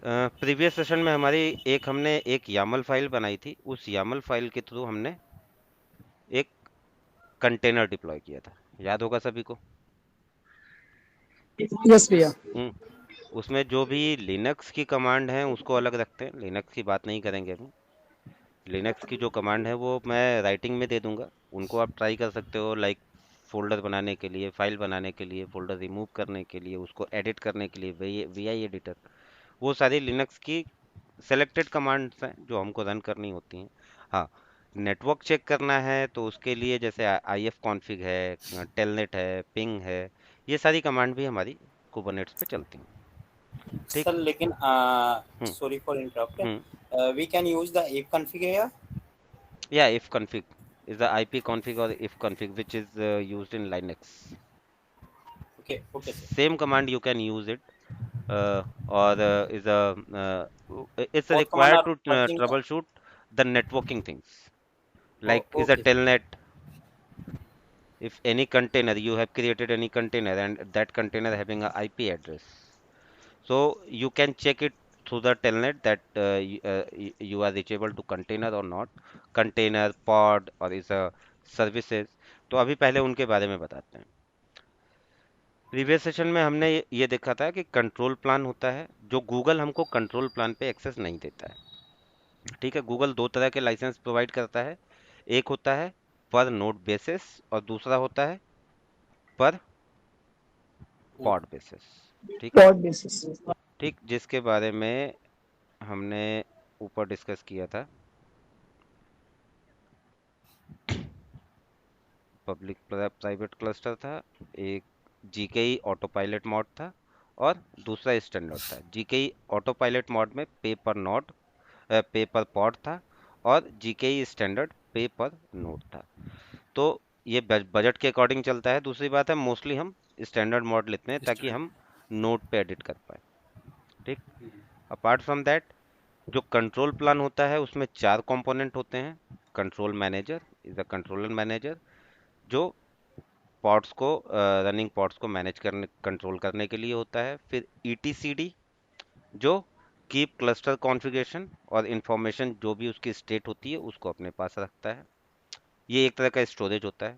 Previous session में हमारी हमने एक YAML फाइल बनाई थी। उस YAML फाइल के थ्रू हमने एक कंटेनर डिप्लॉय किया था, याद होगा सभी को। यस भैया। हम्म, उसमें जो भी लिनक्स की कमांड है उसको अलग रखते हैं, लिनक्स की बात नहीं करेंगे अभी। लिनक्स की जो कमांड है वो मैं राइटिंग में दे दूंगा, उनको आप ट्राई कर सकते हो। लाइक फोल्डर बनाने के लिए, फाइल बनाने के लिए, फोल्डर रिमूव करने के लिए, उसको एडिट करने के लिए VI एडिटर, वो सारी लिनक्स की सेलेक्टेड कमांड्स हैं जो हमको रन करनी होती हैं। हाँ, नेटवर्क चेक करना है तो उसके लिए जैसे IF कॉन्फ़िग है, टेलनेट है, पिंग है, ये सारी कमांड भी हमारी कुबरनेट्स पे चलती हैं। ठीक। सर लेकिन हम्म। Sorry for interrupt, hmm. We can use the if config here. Yeah, if config is the IP config or if config which is used in Linux. Okay, okay sir. Same command you can use it, or is a it's Both command required are to working. troubleshoot the networking things. Like is a Okay. telnet. If any container you have created any container and that container having a IP address, so you can check it through the telnet that you are reachable to container or not, container pod or is a services। तो अभी पहले उनके बारे में बताते हैं। Previous session में हमने ये देखा था कि कंट्रोल प्लान होता है, जो गूगल हमको कंट्रोल प्लान पे एक्सेस नहीं देता है। ठीक है, गूगल दो तरह के लाइसेंस प्रोवाइड करता है। एक होता है पर नोड बेसिस और दूसरा होता है पर पॉड बेसिस। ठीक है। Broad basis. ठीक, जिसके बारे में हमने ऊपर डिस्कस किया था। पब्लिक प्राइवेट क्लस्टर था, एक GKE ऑटो पायलट मॉड था और दूसरा स्टैंडर्ड था। GKE ऑटो पायलट मॉड में पे पर नोड, पे पर पॉड था, और GKE स्टैंडर्ड पे पर नोड था। तो ये बजट के अकॉर्डिंग चलता है। दूसरी बात है, मोस्टली हम स्टैंडर्ड मॉड लेते हैं ताकि हम नोड पे एडिट कर पाए। ठीक। अपार्ट फ्रॉम दैट, जो कंट्रोल प्लान होता है उसमें चार कंपोनेंट होते हैं। Control manager is a controller manager, जो पॉड्स को, रनिंग पॉड्स को मैनेज करने, कंट्रोल करने के लिए होता है। फिर ETCD, जो कीप क्लस्टर कॉन्फ़िगरेशन और इंफॉर्मेशन जो भी उसकी स्टेट होती है उसको अपने पास रखता है। ये एक तरह का स्टोरेज होता है।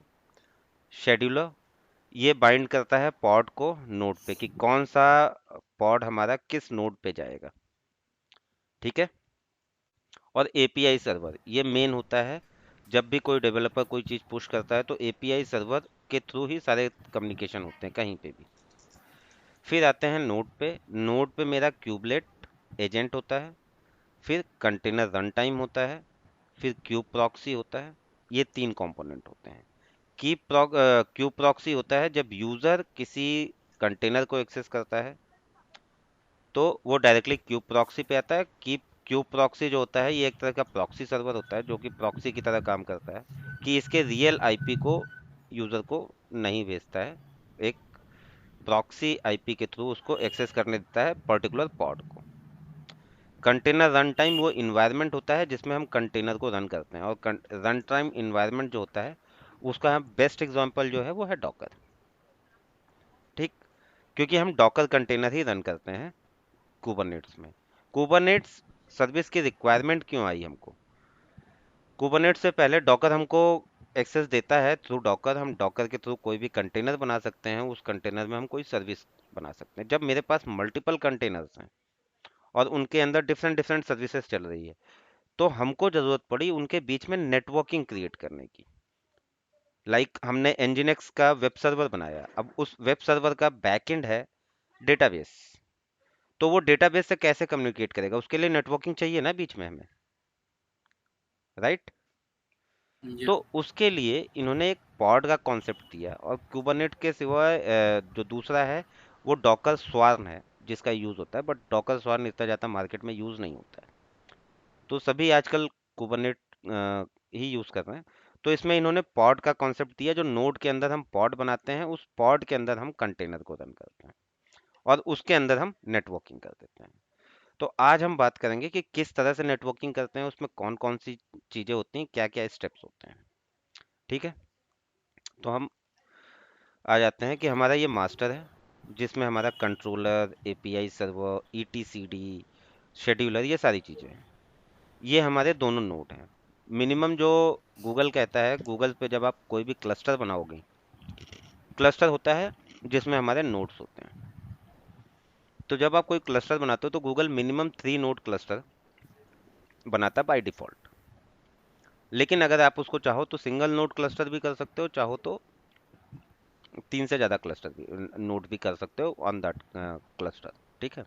शेड्यूलर, ये बाइंड करता है पॉड को नोड पे कि कौन सा पॉड हमारा किस नोड पे जाएगा। ठीक है। और API सर्वर, ये मेन होता है। जब भी कोई डेवलपर कोई चीज़ पुश करता है तो API सर्वर के थ्रू ही सारे कम्युनिकेशन होते हैं कहीं पे भी। फिर आते हैं नोड पे। नोड पे मेरा क्यूबलेट एजेंट होता है। फिर कंटेनर रन टाइम होता है। फिर क्यूब प्रॉक्सी होता है। ये तीन कंपोनेंट होते हैं। क्यूब प्रॉक्सी होता है जब यूज़र किसी कंटेनर को एक्सेस करता है तो वो डायरेक्टली क्यूब प्रॉक्सी पे आता है। क्यूब प्रॉक्सी जो होता है ये एक तरह का प्रॉक्सी सर्वर होता है जो कि प्रॉक्सी की तरह काम करता है, कि इसके रियल IP को यूज़र को नहीं भेजता है। एक प्रॉक्सी IP के थ्रू उसको एक्सेस करने देता है पर्टिकुलर पॉड को। कंटेनर रन टाइम वो इन्वायरमेंट होता है जिसमें हम कंटेनर को रन करते हैं, और रन टाइम इन्वायरमेंट जो होता है उसका बेस्ट एग्जांपल जो है वो है डॉकर। ठीक, क्योंकि हम डॉकर कंटेनर ही रन करते हैं कुबरनेट्स में। कुबरनेट्स सर्विस की रिक्वायरमेंट क्यों आई हमको? कुबरनेट्स से पहले डॉकर हमको एक्सेस देता है। थ्रू डॉकर हम डॉकर के थ्रू कोई भी कंटेनर बना सकते हैं, उस कंटेनर में हम कोई सर्विस बना सकते हैं। जब मेरे पास मल्टीपल कंटेनर्स हैं और उनके अंदर डिफरेंट डिफरेंट सर्विसेज चल रही है, तो हमको जरूरत पड़ी उनके बीच में नेटवर्किंग क्रिएट करने की। हमने Nginx का वेब सर्वर बनाया, अब उस वेब सर्वर का बैकएंड है डेटाबेस। तो वो डेटाबेस से कैसे कम्युनिकेट करेगा? उसके लिए नेटवर्किंग चाहिए ना बीच में हमें, राइट? तो उसके लिए इन्होंने एक पॉड का कॉन्सेप्ट दिया, और कुबरनेट के सिवाय जो दूसरा है वो डॉकर स्वार्म है जिसका यूज होता है, बट डॉकर स्वार्म इतना ज़्यादा मार्केट में यूज नहीं होता है। तो सभी आजकल कुबरनेट ही यूज कर रहे हैं। तो इसमें इन्होंने पॉड का कॉन्सेप्ट दिया, जो नोड के अंदर हम पॉड बनाते हैं, उस पॉड के अंदर हम कंटेनर को रन करते हैं और उसके अंदर हम नेटवर्किंग कर देते हैं। तो आज हम बात करेंगे कि किस तरह से नेटवर्किंग करते हैं, उसमें कौन कौन सी चीज़ें होती हैं, क्या क्या स्टेप्स होते हैं। ठीक है। तो हम आ जाते हैं कि हमारा ये मास्टर है जिसमें हमारा controller, API server, ETCD, scheduler, ये सारी चीज़ें हैं। ये हमारे दोनों नोड हैं। मिनिमम जो गूगल कहता है, गूगल पे जब आप कोई भी क्लस्टर बनाओगे, क्लस्टर होता है जिसमें हमारे नोड्स होते हैं। तो जब आप कोई क्लस्टर बनाते हो तो गूगल मिनिमम 3 नोड क्लस्टर बनाता है बाय डिफॉल्ट। लेकिन अगर आप उसको चाहो तो सिंगल नोड क्लस्टर भी कर सकते हो, चाहो तो 3 से ज़्यादा क्लस्टर भी, नोड भी कर सकते हो ऑन दैट क्लस्टर। ठीक है।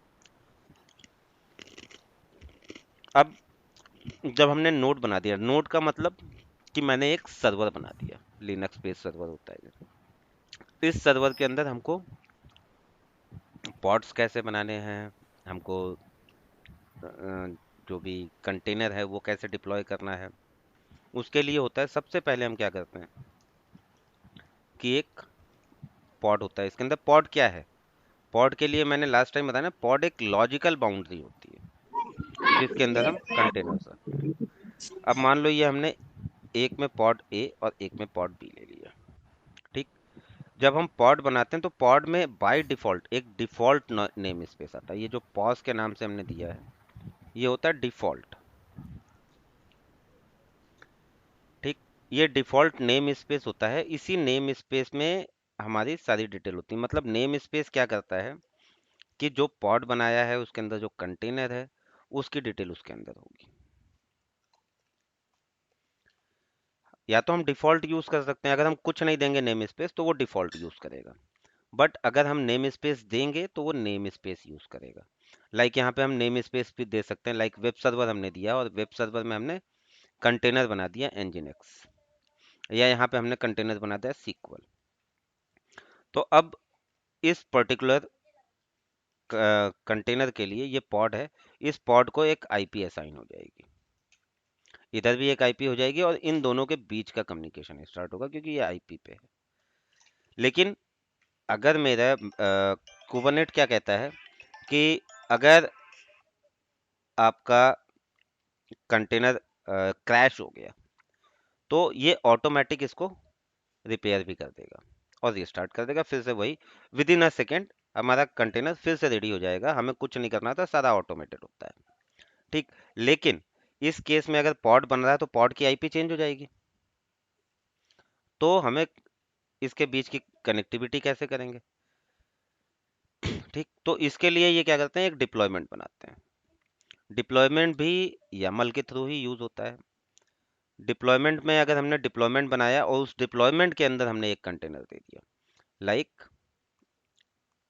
अब जब हमने नोड बना दिया, नोड का मतलब कि मैंने एक सर्वर बना दिया, लिनक्स बेस्ड सर्वर होता है। इस सर्वर के अंदर हमको पॉड्स कैसे बनाने हैं, हमको जो भी कंटेनर है वो कैसे डिप्लॉय करना है, उसके लिए होता है सबसे पहले हम क्या करते हैं कि एक पॉड होता है। इसके अंदर पॉड क्या है, पॉड के लिए मैंने लास्ट टाइम बताया ना, पॉड एक लॉजिकल बाउंड्री होती है जिसके अंदर हम कंटेनर्स रखते हैं। अब मान लो ये हमने एक में पॉड ए और एक में पॉड बी ले लिया। ठीक। जब हम पॉड बनाते हैं तो पॉड में बाय डिफॉल्ट एक डिफॉल्ट नेम स्पेस आता है। ये जो पॉज के नाम से हमने दिया है ये होता है डिफॉल्ट। ठीक। ये डिफॉल्ट नेम स्पेस होता है, इसी नेम स्पेस में हमारी सारी डिटेल होती है। मतलब नेम स्पेस क्या करता है कि जो पॉड बनाया है उसके अंदर जो कंटेनर है उसकी डिटेल उसके अंदर होगी। या तो हम डिफॉल्ट यूज कर सकते हैं, अगर हम कुछ नहीं देंगे नेम स्पेस तो वो डिफॉल्ट यूज करेगा। बट अगर हम नेम स्पेस देंगे तो वो नेम स्पेस यूज करेगा। लाइक यहाँ पे हम नेम स्पेस भी दे सकते हैं, लाइक वेब सर्वर हमने दिया और वेब सर्वर में हमने कंटेनर बना दिया nginx, या यहाँ पे हमने कंटेनर बना दिया SQL। तो अब इस पर्टिकुलर कंटेनर के लिए ये पॉड है, इस पॉड को एक आईपी असाइन हो जाएगी, इधर भी एक आईपी हो जाएगी और इन दोनों के बीच का कम्युनिकेशन स्टार्ट होगा क्योंकि ये आईपी पे है। लेकिन अगर मेरा कुबरनेट क्या कहता है कि अगर आपका कंटेनर क्रैश हो गया तो ये ऑटोमेटिक इसको रिपेयर भी कर देगा और रीस्टार्ट कर देगा फिर से वही, विद इन अ सेकेंड हमारा कंटेनर फिर से रेडी हो जाएगा, हमें कुछ नहीं करना था, सारा ऑटोमेटेड होता है। ठीक। लेकिन इस केस में अगर पॉड बन रहा है तो पॉड की आईपी चेंज हो जाएगी, तो हमें इसके बीच की कनेक्टिविटी कैसे करेंगे। ठीक। तो इसके लिए ये क्या करते हैं, एक डिप्लॉयमेंट बनाते हैं। डिप्लॉयमेंट भी YAML के थ्रू ही यूज होता है। डिप्लॉयमेंट में अगर हमने डिप्लॉयमेंट बनाया और उस डिप्लॉयमेंट के अंदर हमने एक कंटेनर दे दिया, लाइक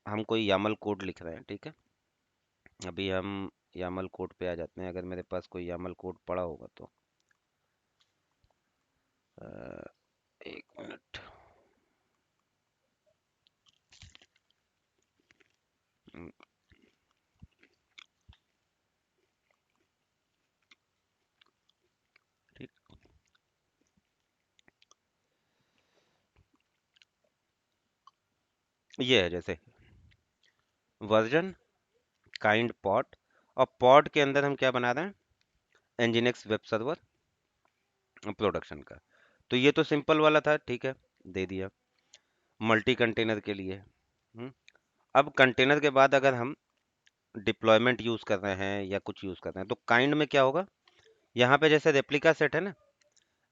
हम कोई YAML कोड लिख रहे हैं। ठीक है। अभी हम YAML कोड पे आ जाते हैं, अगर मेरे पास कोई YAML कोड पड़ा होगा तो अ, एक मिनट। हम्म, ठीक। ये है जैसे वर्जन, काइंड, पॉड, और पॉड के अंदर हम क्या बना रहे हैं, nginx वेब सर्वर प्रोडक्शन का। तो ये तो सिंपल वाला था, ठीक है, दे दिया मल्टी कंटेनर के लिए। अब कंटेनर के बाद अगर हम डिप्लॉयमेंट यूज कर रहे हैं या कुछ यूज कर रहे हैं तो काइंड में क्या होगा, यहाँ पे जैसे रेप्लिका सेट है ना,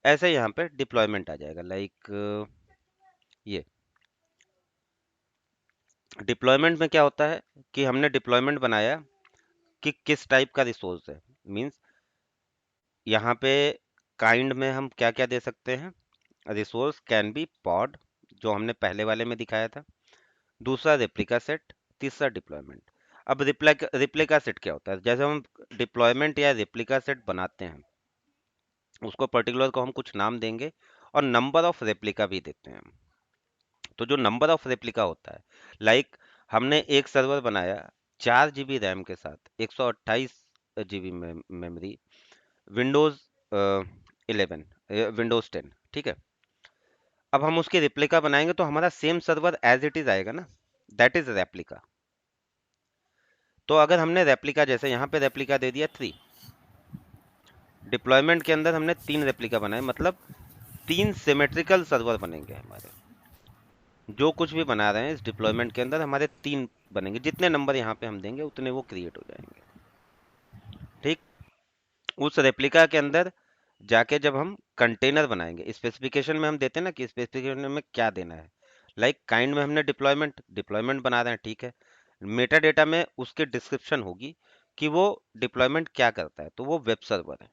ऐसे यहाँ पे डिप्लॉयमेंट आ जाएगा। लाइक ये डिप्लॉयमेंट में क्या होता है कि हमने डिप्लॉयमेंट बनाया कि किस टाइप का रिसोर्स है, मींस यहाँ पे काइंड में हम क्या क्या दे सकते हैं, रिसोर्स कैन बी पॉड जो हमने पहले वाले में दिखाया था, दूसरा रेप्लिका सेट, तीसरा डिप्लॉयमेंट। अब रिप्लिका सेट क्या होता है, जैसे हम डिप्लॉयमेंट या रेप्लिका सेट बनाते हैं उसको पर्टिकुलर को हम कुछ नाम देंगे और नंबर ऑफ रेप्लिका भी देते हैं। तो जो नंबर ऑफ रेप्लिका होता है, लाइक हमने एक सर्वर बनाया 4 GB रैम के साथ, 128 GB मेमोरी, विंडोज 11, विंडोज 10। ठीक है। अब हम उसकी रेप्लिका बनाएंगे तो हमारा same server as it is आएगा ना, दैट इज रेप्लिका। तो अगर हमने रेप्लिका, जैसे यहाँ पे रेप्लिका दे दिया 3, डिप्लॉयमेंट के अंदर हमने 3 रेप्लिका बनाए, मतलब 3 सिमेट्रिकल सर्वर बनेंगे हमारे। जो कुछ भी बना रहे हैं इस डिप्लॉयमेंट के अंदर हमारे 3 बनेंगे, जितने नंबर यहाँ पे हम देंगे उतने वो क्रिएट हो जाएंगे। उस रेप्लिका के अंदर जाके जब हम कंटेनर बनाएंगे, स्पेसिफिकेशन में हम देते हैं ना कि स्पेसिफिकेशन में क्या देना है, लाइक काइंड में हमने डिप्लॉयमेंट डिप्लॉयमेंट बना रहे हैं, ठीक है। मेटा डेटा में उसके डिस्क्रिप्शन होगी कि वो डिप्लॉयमेंट क्या करता है, तो वो वेब सर्वर है।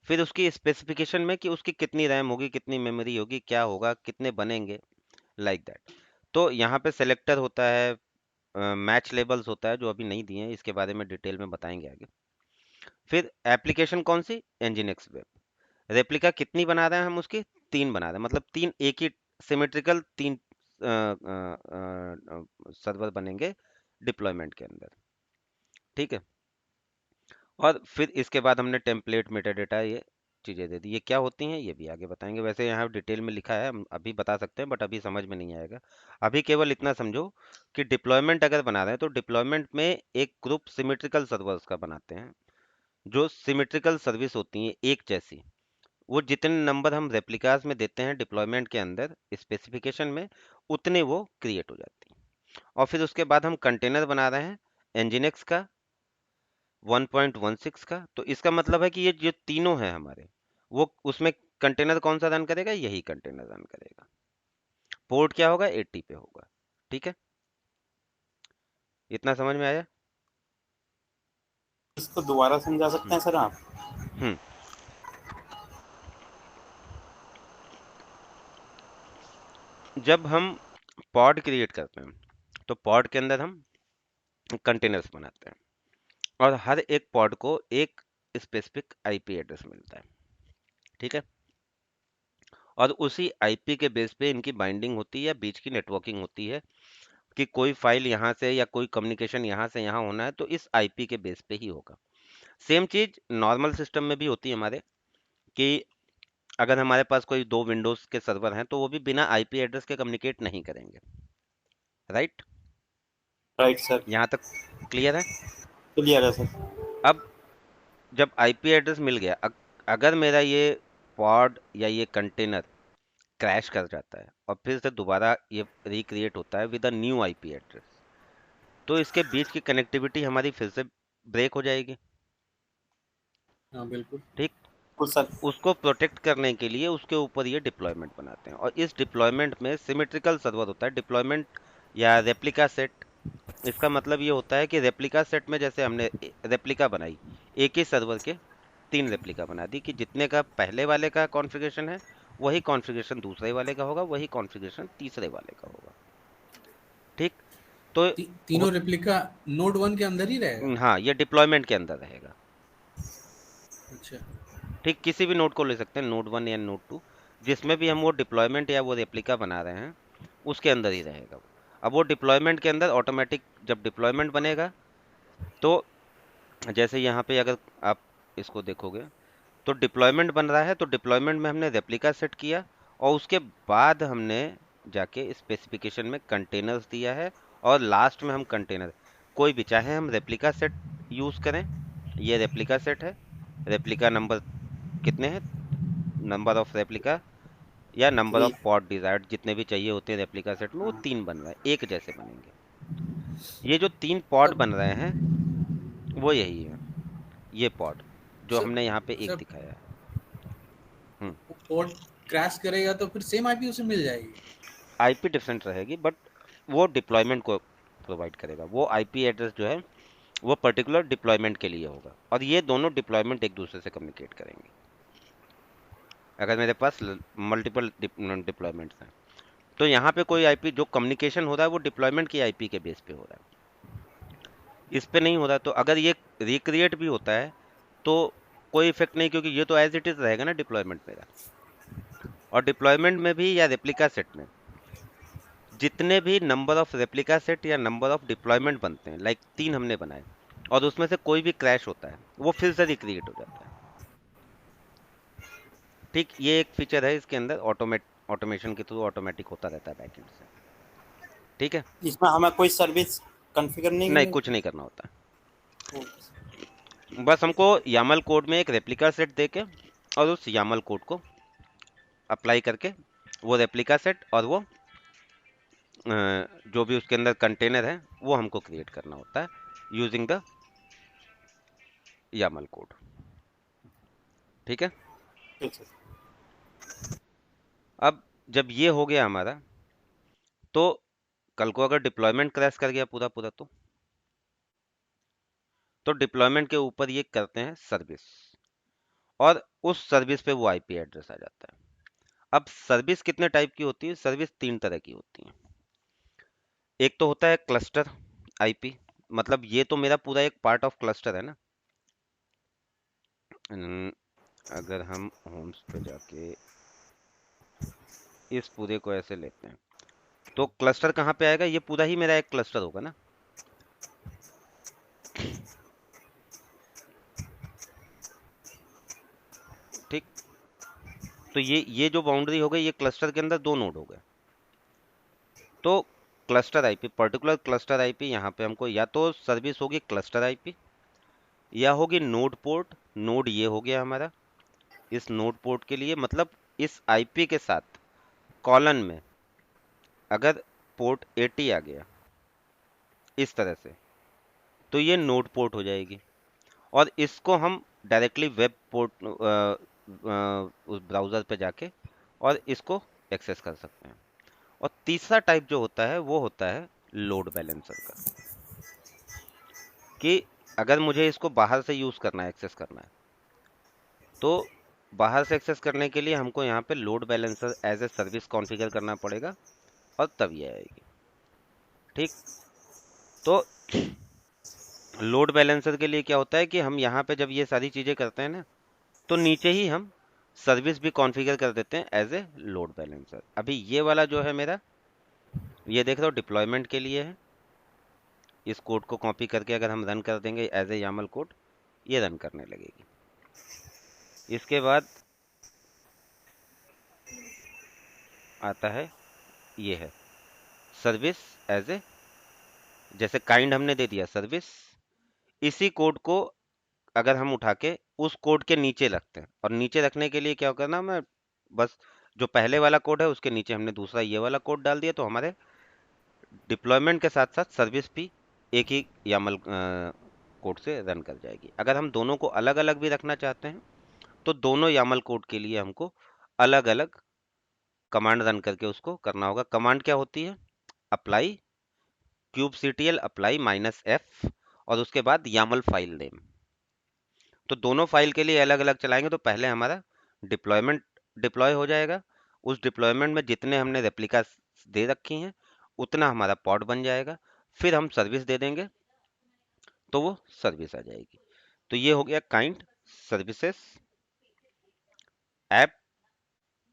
फिर उसकी स्पेसिफिकेशन में कि उसकी कितनी रैम होगी, कितनी मेमोरी होगी, क्या होगा, कितने बनेंगे, लाइक दैट। तो यहाँ पे सेलेक्टर होता है, मैच लेबल्स होता है जो अभी नहीं दिए हैं, इसके बारे में डिटेल में बताएंगे आगे। फिर एप्लीकेशन कौन सी, एनजीएनएक्स वेब। रेप्लिका कितनी बना रहे हैं हम, उसकी तीन बना रहे हैं, मतलब तीन एक ही सिमेट्रिकल तीन सर्वर बनेंगे डिप्लॉयमेंट के अंदर, ठीक है। और फिर इसके बाद हमने टेम्पलेट मेटा डेटा ये चीज़ें दे दी, ये क्या होती हैं ये भी आगे बताएंगे। वैसे यहाँ डिटेल में लिखा है, हम अभी बता सकते हैं बट अभी समझ में नहीं आएगा। अभी केवल इतना समझो कि डिप्लॉयमेंट अगर बना रहे हैं तो डिप्लॉयमेंट में एक ग्रुप सिमेट्रिकल सर्वर्स का बनाते हैं, जो सिमेट्रिकल सर्विस होती हैं एक जैसी। वो जितने नंबर हम रेप्लिकास में देते हैं डिप्लॉयमेंट के अंदर स्पेसिफिकेशन में, उतने वो क्रिएट हो जाती हैं। और फिर उसके बाद हम कंटेनर बना रहे हैं एनजीनेक्स का 1.16 का। तो इसका मतलब है कि ये जो तीनों हैं हमारे, वो उसमें कंटेनर कौन सा रन करेगा, यही कंटेनर रन करेगा। पोर्ट क्या होगा, 80 पे होगा, ठीक है। इतना समझ में आया। इसको दोबारा समझा सकते हम्म हैं सर आप? हम्म। जब हम पॉड क्रिएट करते हैं तो पॉड के अंदर हम कंटेनर्स बनाते हैं, और हर एक पॉड को एक स्पेसिफिक आईपी एड्रेस मिलता है, ठीक है। और उसी आईपी के बेस पे इनकी बाइंडिंग होती है या बीच की नेटवर्किंग होती है, कि कोई फाइल यहाँ से या कोई कम्युनिकेशन यहाँ से यहाँ होना है तो इस आईपी के बेस पे ही होगा। सेम चीज नॉर्मल सिस्टम में भी होती है हमारे, कि अगर हमारे पास कोई दो विंडोज के सर्वर हैं तो वो भी बिना आईपी एड्रेस के कम्युनिकेट नहीं करेंगे, राइट। Right sir. यहाँ तक क्लियर है। क्लियर है सर। अब जब आईपी एड्रेस मिल गया, अगर मेरा ये पॉड या ये कंटेनर क्रैश कर जाता है और फिर से दोबारा ये रिक्रिएट होता है with a new IP address, तो इसके बीच की कनेक्टिविटी हमारी फिर से ब्रेक हो जाएगी, हाँ बिल्कुल। ठीक। बिल्कुल सर। उसको प्रोटेक्ट करने के लिए उसके ऊपर ये डिप्लॉयमेंट बनाते हैं, और इस डिप्लॉयमेंट में सिमेट्रिकल सर्वर होता है। डिप्लॉयमेंट या रेप्लिका सेट, इसका मतलब ये होता है कि रेप्लिका सेट में जैसे हमने रेप्लिका बनाई, एक ही सर्वर के तीन रेप्लिका बना दी, कि जितने का पहले वाले का कॉन्फ़िगरेशन है वही कॉन्फ़िगरेशन दूसरे वाले का होगा, वही कॉन्फ़िगरेशन तीसरे वाले का होगा, ठीक। तो तीनों रेप्लिका नोड 1 के अंदर ही रहेगा? हाँ, ये डिप्लॉयमेंट के अंदर रहेगा, अच्छा। ठीक। किसी भी नोड को ले सकते हैं, नोड 1 या नोड 2, जिसमें भी हम वो डिप्लॉयमेंट या वो रेप्लिका बना रहे हैं उसके अंदर ही रहेगा वो। अब वो डिप्लॉयमेंट के अंदर ऑटोमेटिक जब डिप्लॉयमेंट बनेगा, तो जैसे यहाँ पे अगर आप इसको देखोगे तो डिप्लॉयमेंट बन रहा है, तो डिप्लॉयमेंट में हमने रेप्लिका सेट किया, और उसके बाद हमने जाके स्पेसिफिकेशन में कंटेनर्स दिया है, और लास्ट में हम कंटेनर कोई भी, चाहे हम रेप्लिका सेट यूज़ करें, ये रेप्लिका सेट है, रेप्लिका नंबर कितने हैं, नंबर ऑफ रेप्लिका या number three. Of pod desired, जितने भी चाहिए होते हैं रेप्लिका सेट में, वो हाँ। तीन बन रहे हैं, एक जैसे बनेंगे। ये जो तीन पॉड तब बन रहे हैं वो यही है, ये पॉड जो सर हमने यहाँ पे एक जब दिखाया है। हम्म। पोर्ट क्रैश करेगा तो फिर सेम आईपी उसे मिल जाएगी? आईपी डिफरेंट रहेगी, बट वो डिप्लॉयमेंट को प्रोवाइड करेगा, वो आईपी एड्रेस जो है वो पर्टिकुलर डिप्लॉयमेंट के लिए होगा, और ये दोनों डिप्लॉयमेंट एक दूसरे से कम्युनिकेट करेंगे। अगर मेरे पास मल्टीपल डिप्लॉयमेंट्स हैं तो यहाँ पे कोई आईपी जो कम्युनिकेशन हो रहा है वो डिप्लॉयमेंट की आईपी के बेस पे हो रहा है, इस पे नहीं हो रहा। तो अगर ये रिक्रिएट भी होता है तो कोई इफेक्ट नहीं, क्योंकि ये तो एज इट इज रहेगा ना डिप्लॉयमेंट मेरा। और डिप्लॉयमेंट में भी या रेप्लिका सेट में जितने भी नंबर ऑफ रेप्लिका सेट या नंबर ऑफ डिप्लॉयमेंट बनते हैं, लाइक तीन हमने बनाए, और उसमें से कोई भी क्रैश होता है वो फिर से रिक्रिएट हो जाता है, ठीक। ये एक फीचर है इसके अंदर, ऑटोमेशन के थ्रू ऑटोमेटिक होता रहता है बैकएंड से, ठीक है। इसमें हमें कोई सर्विस कॉन्फ़िगर नहीं नहीं, करनी? कुछ नहीं करना होता ओके। है, बस हमको यामल कोड में एक रेप्लिका सेट देके और उस यामल कोड को अप्लाई करके वो रेप्लिका सेट और वो जो भी उसके अंदर कंटेनर है वो हमको क्रिएट करना होता है यूजिंग द यामल कोड। ठीक है। ठीक है। अब जब ये हो गया हमारा, तो कल को अगर डिप्लॉयमेंट क्रैश कर गया पूरा पूरा, तो डिप्लॉयमेंट के ऊपर ये करते हैं सर्विस, और उस सर्विस पे वो आईपी एड्रेस आ जाता है। अब सर्विस कितने टाइप की होती है? सर्विस तीन तरह की होती है। एक तो होता है क्लस्टर आईपी, मतलब ये तो मेरा पूरा एक पार्ट ऑफ क्लस्टर है ना। अगर हम होम्स पे जाके इस पूरे को ऐसे लेते हैं, तो क्लस्टर कहाँ पे आएगा? ये पूरा ही मेरा एक क्लस्टर होगा ना। ठीक, तो ये जो बाउंड्री हो गई, ये क्लस्टर के अंदर दो नोड हो गए। तो cluster IP, particular cluster IP, यहाँ पे हमको या तो सर्विस होगी क्लस्टर आईपी, या होगी नोड पोर्ट। नोड ये हो गया हमारा, इस नोड पोर्ट के लिए, मतलब इस आईपी के साथ कॉलन में अगर पोर्ट 80 आ गया इस तरह से, तो ये नोड पोर्ट हो जाएगी, और इसको हम डायरेक्टली वेब पोर्ट उस ब्राउज़र पे जाके और इसको एक्सेस कर सकते हैं। और तीसरा टाइप जो होता है वो होता है लोड बैलेंसर का, कि अगर मुझे इसको बाहर से यूज़ करना है, एक्सेस करना है, तो बाहर से एक्सेस करने के लिए हमको यहाँ पे load balancer as a service configure करना पड़ेगा, और तब ये आएगी। ठीक, तो लोड बैलेंसर के लिए क्या होता है कि हम यहाँ पे जब ये सारी चीज़ें करते हैं ना, तो नीचे ही हम सर्विस भी कॉन्फ़िगर कर देते हैं एज ए लोड बैलेंसर। अभी ये वाला जो है मेरा, ये देख रहे हो डिप्लॉयमेंट के लिए है। इस कोड को कॉपी करके अगर हम रन कर देंगे एज ए यामल कोड, ये रन करने लगेगी। इसके बाद आता है, ये है सर्विस एज ए, जैसे काइंड हमने दे दिया सर्विस, इसी कोड को अगर हम उठा के उस कोड के नीचे रखते हैं, और नीचे रखने के लिए क्या करना, मैं बस जो पहले वाला कोड है उसके नीचे हमने दूसरा ये वाला कोड डाल दिया, तो हमारे डिप्लॉयमेंट के साथ साथ सर्विस भी एक ही यामल कोड से रन कर जाएगी। अगर हम दोनों को अलग अलग भी रखना चाहते हैं, तो दोनों यामल कोड के लिए हमको अलग अलग कमांड रन करके उसको करना होगा। कमांड क्या होती है? अप्लाई kubectl अप्लाई -f, और उसके बाद यामल फाइल नेम। तो दोनों फाइल के लिए अलग अलग चलाएंगे, तो पहले हमारा डिप्लॉयमेंट डिप्लॉय हो जाएगा। उस डिप्लॉयमेंट में जितने हमने रेप्लिका दे रखी हैं उतना हमारा पॉड बन जाएगा। फिर हम सर्विस दे देंगे तो वो सर्विस आ जाएगी। तो ये हो गया काइंड, सर्विसेज, ऐप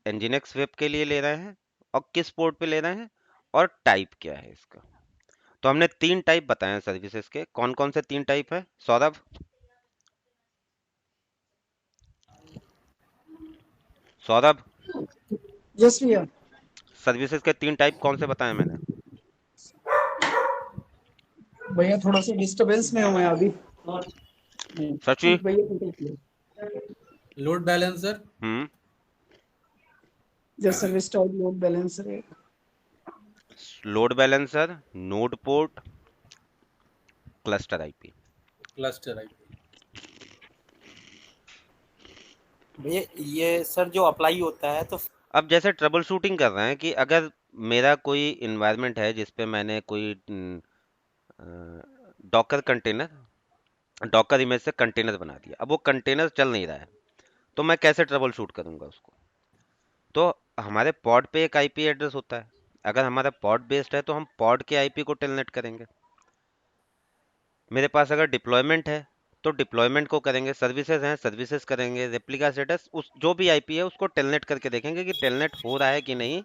एनजीएनएक्स वेब के लिए ले रहे हैं, और किस पोर्ट पे ले रहे हैं, और टाइप क्या है इसका। तो हमने तीन टाइप बताए हैं सर्विसेज के। कौन कौन से तीन टाइप है सौरभ? सौरभ, यस भैया। सर्विसेज के तीन टाइप कौन से बताए मैंने? भैया थोड़ा सा डिस्टरबेंस में हूँ मैं अभी। सची? ठीक भैया, ठीक है। Load balancer, hmm, just service type load balancer है। Load balancer, node port, cluster IP. Cluster IP. भैया ये सर जो अप्लाई होता है तो अब जैसे ट्रबल शूटिंग कर रहे हैं कि अगर मेरा कोई इन्वायरमेंट है जिसपे मैंने कोई डॉकर कंटेनर, डॉकर इमेज से कंटेनर बना दिया, अब वो कंटेनर चल नहीं रहा है, तो मैं कैसे ट्रबल शूट करूंगा उसको? तो हमारे पॉड पे एक आईपी एड्रेस होता है। अगर हमारा पॉड बेस्ड है तो हम पॉड के आईपी को टेलनेट करेंगे। मेरे पास अगर डिप्लॉयमेंट है तो डिप्लॉयमेंट को करेंगे, सर्विसेज हैं सर्विसेज करेंगे, रेप्लिका स्टेटस, उस जो भी आईपी है उसको टेलनेट करके देखेंगे कि टेलनेट हो रहा है कि नहीं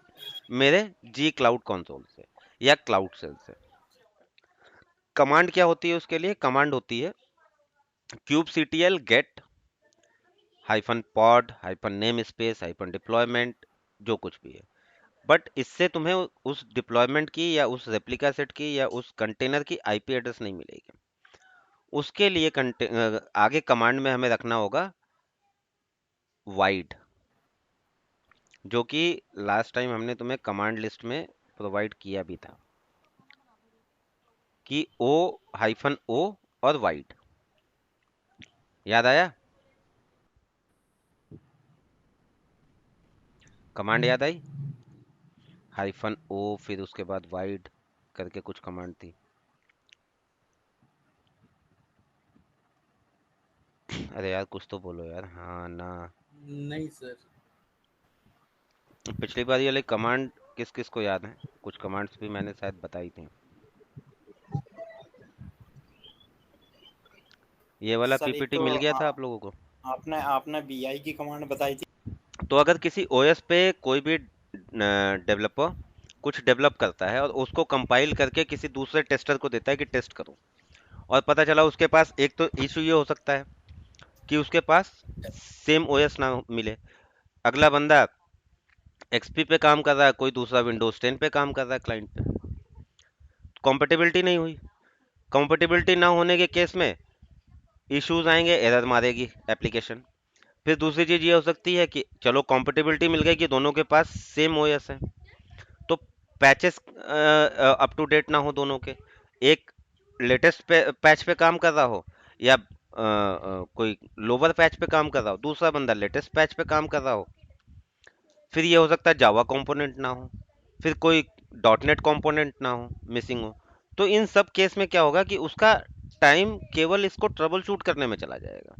मेरे जी क्लाउड कंसोल से या क्लाउड सेल से। कमांड क्या होती है उसके लिए? कमांड होती है kubectl get -pod -name space -deployment, जो कुछ भी है। बट इससे तुम्हें उस डिप्लॉयमेंट की या उस रेप्लिका सेट की या उस कंटेनर की आईपी एड्रेस नहीं मिलेगी। उसके लिए आगे कमांड में हमें रखना होगा वाइड, जो कि लास्ट टाइम हमने तुम्हें कमांड लिस्ट में प्रोवाइड किया भी था, कि o -o और वाइड। याद आया? कमांड याद आई? -o, फिर उसके बाद वाइड करके कुछ कमांड थी। अरे यार कुछ तो बोलो यार, हाँ ना। नहीं सर। पिछली बार ये वाली कमांड किस किस को याद है? कुछ कमांड्स भी मैंने शायद बताई थी। ये वाला सर एक पीपीटी तो मिल गया था आप लोगों को? आपने आपने बीआई की कमांड बताई थी। तो अगर किसी ओएस पे कोई भी डेवलपर कुछ डेवलप करता है और उसको कंपाइल करके किसी दूसरे टेस्टर को देता है कि टेस्ट करो, और पता चला उसके पास एक तो इशू ये हो सकता है कि उसके पास सेम ओएस ना मिले, अगला बंदा एक्सपी पे काम कर रहा है, कोई दूसरा विंडोज 10 पे काम कर रहा है क्लाइंट पे, कॉम्पेटिबिलिटी नहीं हुई। कॉम्पेटिबिलिटी ना होने के केस में इश्यूज आएंगे, एरर मारेगी एप्लीकेशन। फिर दूसरी चीज ये हो सकती है कि चलो कॉम्पेटिबिलिटी मिल गई कि दोनों के पास सेम ओएस है, तो पैचेस अप टू डेट ना हो दोनों के, एक लेटेस्ट पैच पे काम कर रहा हो या कोई लोअर पैच पे काम कर रहा हो, दूसरा बंदा लेटेस्ट पैच पे काम कर रहा हो। फिर ये हो सकता है जावा कंपोनेंट ना हो, फिर कोई डॉटनेट कंपोनेंट ना हो, मिसिंग हो। तो इन सब केस में क्या होगा कि उसका टाइम केवल इसको ट्रबल शूट करने में चला जाएगा।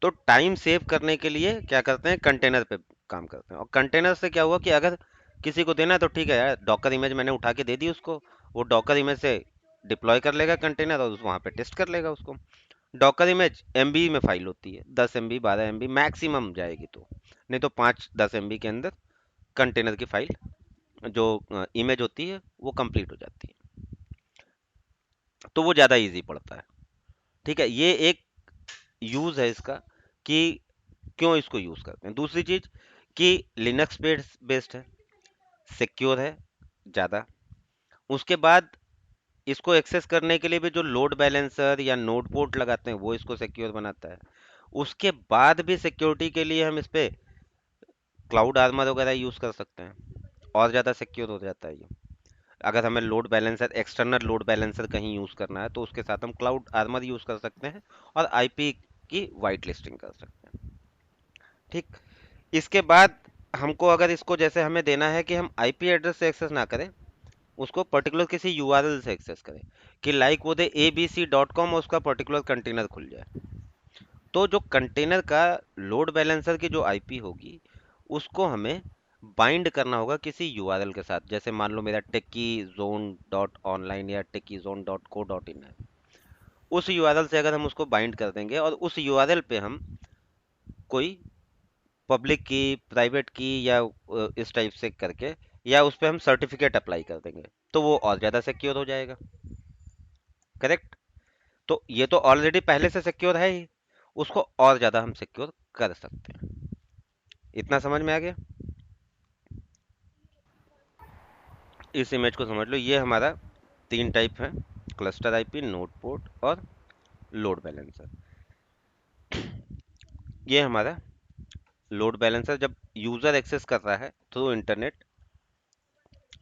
तो टाइम सेव करने के लिए क्या करते हैं, कंटेनर पे काम करते हैं। और कंटेनर से क्या हुआ कि अगर किसी को देना है तो ठीक है यार, डॉकर इमेज मैंने उठा के दे दी उसको, वो डॉकर इमेज से डिप्लॉय कर लेगा कंटेनर और वहाँ पे टेस्ट कर लेगा उसको। डॉकर इमेज एमबी में फाइल होती है, 10 MB 12 MB मैक्सिमम जाएगी, तो नहीं तो 5-10 MB के अंदर कंटेनर की फाइल जो इमेज होती है वो कंप्लीट हो जाती है, तो वो ज़्यादा इजी पड़ता है। ठीक है, ये एक यूज़ है इसका कि क्यों इसको यूज़ करते हैं। दूसरी चीज़ कि लिनक्स बेस्ड है, सिक्योर है ज़्यादा। उसके बाद इसको एक्सेस करने के लिए भी जो लोड बैलेंसर या नोड पोर्ट लगाते हैं वो इसको सिक्योर बनाता है। उसके बाद भी सिक्योरिटी के लिए हम इस पे क्लाउड आर्मर वगैरह यूज़ कर सकते हैं, और ज़्यादा सिक्योर हो जाता है ये। अगर हमें load balancer, external load balancer कहीं यूज़ करना है तो उसके साथ हम क्लाउड आर्मर यूज़ कर सकते हैं और आईपी की वाइट लिस्टिंग कर सकते हैं। ठीक, इसके बाद हमको अगर इसको जैसे हमें देना है कि हम आईपी एड्रेस से एक्सेस ना करें, उसको पर्टिकुलर किसी यूआरएल से एक्सेस करें, कि लाइक वो दे abc.com और उसका पर्टिकुलर कंटेनर खुल जाए, तो जो कंटेनर का लोड बैलेंसर की जो आईपी होगी उसको हमें बाइंड करना होगा किसी यूआरएल के साथ। जैसे मान लो मेरा techizone.online या techizone.co.in है, उस यूआरएल से अगर हम उसको बाइंड कर देंगे और उस यूआरएल पे हम कोई पब्लिक की, प्राइवेट की या इस टाइप से करके, या उस पर हम सर्टिफिकेट अप्लाई कर देंगे, तो वो और ज़्यादा सिक्योर हो जाएगा। करेक्ट? तो ये तो ऑलरेडी पहले से सिक्योर है ही, उसको और ज़्यादा हम सिक्योर कर सकते हैं। इतना समझ में आ गया? इस इमेज को समझ लो, ये हमारा 3 टाइप है, क्लस्टर आईपी, नोड पोर्ट और लोड बैलेंसर। ये हमारा लोड बैलेंसर जब यूज़र एक्सेस कर रहा है थ्रू इंटरनेट,